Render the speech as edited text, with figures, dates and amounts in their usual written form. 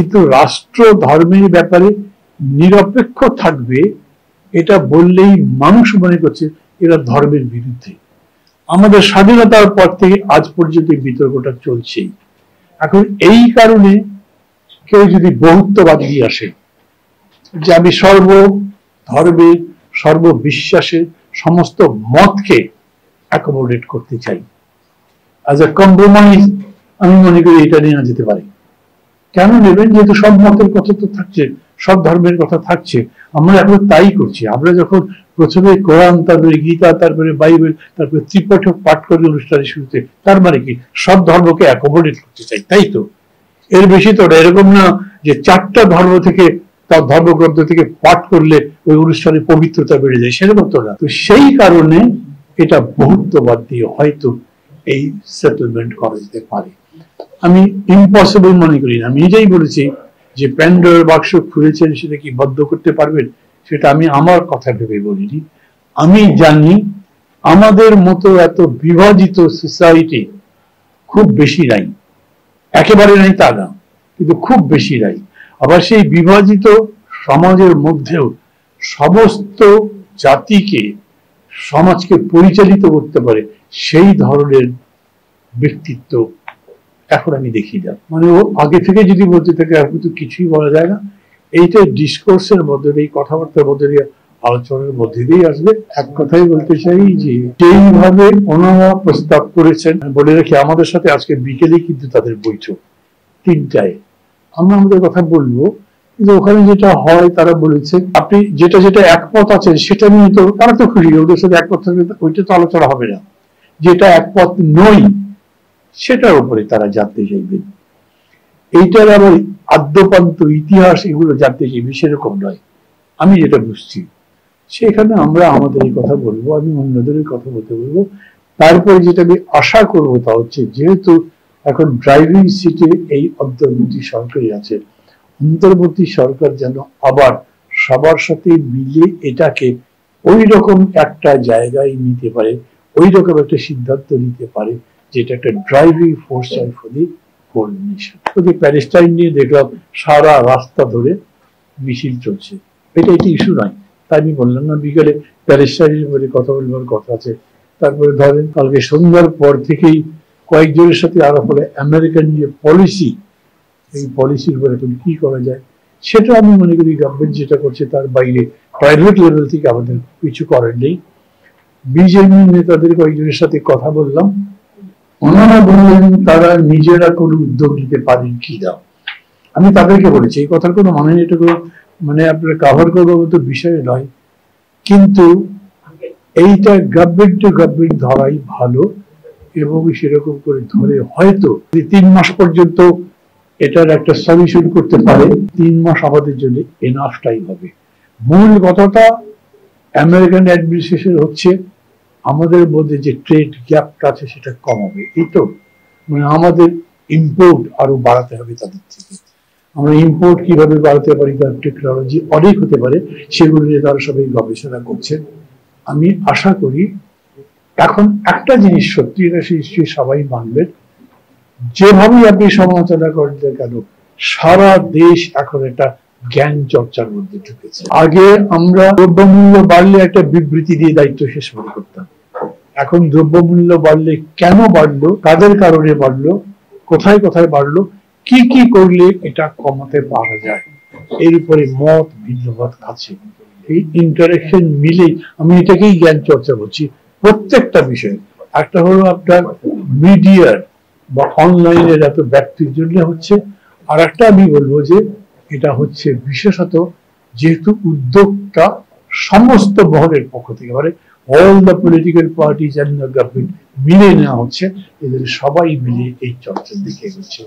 কিন্তু রাষ্ট্র ধর্মের ব্যাপারে নিরপেক্ষ থাকবে এটা বললেই মানুষ মনে করছে এরা ধর্মের বিরুদ্ধে। আমাদের স্বাধীনতার পর থেকে আজ পর্যন্ত বিতর্কটা চলছেই। এখন এই কারণে কেউ যদি বহুত্ববাদী আসে যে আমি সর্ব ধর্মের সর্ববিশ্বাসের সমস্ত মতকে অ্যাকোমোডেট করতে চাই, আজ এ কম্প্রোমাইজ, আমি মনে করি এটা নেওয়া যেতে পারে। কেন নেবেন? যেহেতু সব মতের কথা তো থাকছে, সব ধর্মের কথা থাকছে, আমরা এখন তাই করছি। আমরা যখন প্রথমে কোরআন, তারপরে গীতা, তারপরে বাইবেল, তারপরে ত্রিপাঠক পাঠ করি অনুষ্ঠানের শুরুতে, তার মানে কি সব ধর্মকে অ্যাকোমোডেট করতে চাই, তাই তো? এর বেশি তো এরকম না যে চারটা ধর্ম থেকে তার ধর্মগ্রন্থ থেকে পাঠ করলে ওই অনুষ্ঠানের পবিত্রতা বেড়ে যায়, সেরকম তো না। তো সেই কারণে এটা বহুত্ববাদ দিয়ে হয়তো এই সেটেলমেন্ট করা যেতে পারে। আমি ইম্পসিবল মনে করি না। আমি নিজেই বলেছি যে প্যান্ডোরার বাক্স খুলেছেন, সেটা কি বন্ধ করতে পারবেন? সেটা আমি আমার কথা ভেবে বলিনি। আমি জানি আমাদের মতো এত বিভাজিত সোসাইটি খুব বেশি নাই, একেবারে নাই তা না, কিন্তু খুব বেশি নাই। আবার সেই বিভাজিত সমাজের মধ্যেও সমস্ত জাতিকে, সমাজকে পরিচালিত করতে পারে সেই ধরনের ব্যক্তিত্ব এখন আমি দেখি না। মানে ও আগে থেকে যদি বলতে থাকে এখন তো কিছুই বলা যায় না। এইটা ডিসকোর্সের মধ্যে দিয়ে, কথাবার্তার মধ্যে দিয়ে, আলোচনার মধ্যে দিয়ে আসবে। এক কথাই বলতে চাই যে যেইভাবে ওনারা প্রস্তাব করেছেন, বলে রাখি আমাদের সাথে আজকে বিকেলে কিন্তু তাদের বৈঠক 3টায়। আমরা আমাদের কথা বলবো, কিন্তু ওখানে যেটা হয় তারা বলেছে আপনি যেটা যেটা একমত আছেন সেটা নিয়ে তো তারা তো খুশি, ওদের সাথে একমত থাকবে, ওইটা তো আলোচনা হবে না। যেটা একমত নই সেটার উপরে তারা জানতে চাইবেন। এইটার আবার আদ্যপান্ত ইতিহাস এগুলো জানতে চাইবে, সেরকম নয়। আমি যেটা বুঝছি সেখানে আমরা আমাদের এই কথা বলবো, আমি অন্যদের কথা বলতে বলবো। তারপরে যেটা আমি আশা করবো তা হচ্ছে, যেহেতু এখন ড্রাইভিং সিটে এই অন্তর্বর্তী সরকারই আছে, অন্তর্বর্তী সরকার যেন আবার সবার সাথে মিলে এটাকে ওই রকম একটা জায়গায় নিতে পারে, ওই রকম একটা সিদ্ধান্ত নিতে পারে যেটা একটা ড্রাইভিং ফোর্স হয় for the whole nation. Palestine নিয়ে দেখলাম সারা রাস্তা ধরে মিছিল চলছে, এটা একটি ইস্যু নয়। তাই আমি বললাম না বিকেলে প্যালেস্টাইনের উপরে কথা বলবার কথা আছে। তারপরে ধরেন কালকে সন্ধ্যার পর থেকেই কয়েকজনের সাথে আরো হলে আমেরিকান যে পলিসি, এই পলিসির উপরে এখন কি করা যায় সেটা আমি মনে করি গভর্নমেন্ট যেটা করছে তার বাইরে প্রাইভেট লেভেল থেকে আমাদের কিছু করার নেই। বিজেপি নেতাদের কয়েকজনের সাথে কথা বললাম, ওনারা বললেন তারা নিজেরা কোনো উদ্যোগ নিতে পারেন কি না। আমি তাদেরকে বলেছি এই কথার কোনো মানে এটা মানে আপনারা কাভার করবার মতো বিষয় নয়, কিন্তু এইটা গভর্নমেন্ট টু গভর্নমেন্ট ধরাই ভালো, এবং সেরকম করে ধরে হয়তো 3 মাস পর্যন্ত এটার একটা সলিউশন করতে পারে। 3 মাস আমাদের জন্য এনাফ টাইম হবে। মূল কথাটা আমেরিকান অ্যাডমিনিস্ট্রেশন হচ্ছে আমাদের মধ্যে যে ট্রেড গ্যাপটা আছে সেটা কমাবে। এই তো মানে আমাদের ইম্পোর্ট আরো বাড়াতে হবে তাদের থেকে। আমরা ইম্পোর্ট কিভাবে বাড়াতে পারি, তার টেকনোলজি অনেক হতে পারে, সেগুলো নিয়ে তারা সবাই গবেষণা করছেন। আমি আশা করি এখন একটা জিনিস সত্যি, এটা নিশ্চয়ই সবাই মানবেন, যেভাবেই আপনি সমালোচনা করেন কেন সারা দেশ এখন একটা জ্ঞান চর্চার মধ্যে ঢুকেছে। আগে আমরা দ্রব্যমূল্য বাড়লে একটা বিবৃতি দিয়ে দায়িত্ব শেষ মনে করতাম, এখন দ্রব্যমূল্য বাড়লে কেন বাড়লো, কাদের কারণে বাড়লো, কোথায় কোথায় বাড়লো, কি কি করলে এটা কমাতে পারা যায়, এর উপরে মত ভিন্ন মত আছে। এই ইন্টারেকশন মিলে আমি এটাকেই জ্ঞান চর্চা বলছি প্রত্যেকটা বিষয়ে। একটা হলো আপনার মিডিয়ার বা অনলাইনের এত ব্যক্তির জন্য হচ্ছে, আর একটা আমি বলবো যে এটা হচ্ছে বিশেষত যেহেতু উদ্যোগটা সমস্ত মহলের পক্ষ থেকে, মানে all the political parties and the government মিলে নেওয়া হচ্ছে, এদের সবাই মিলে এই চর্চার দিকে এগোচ্ছে।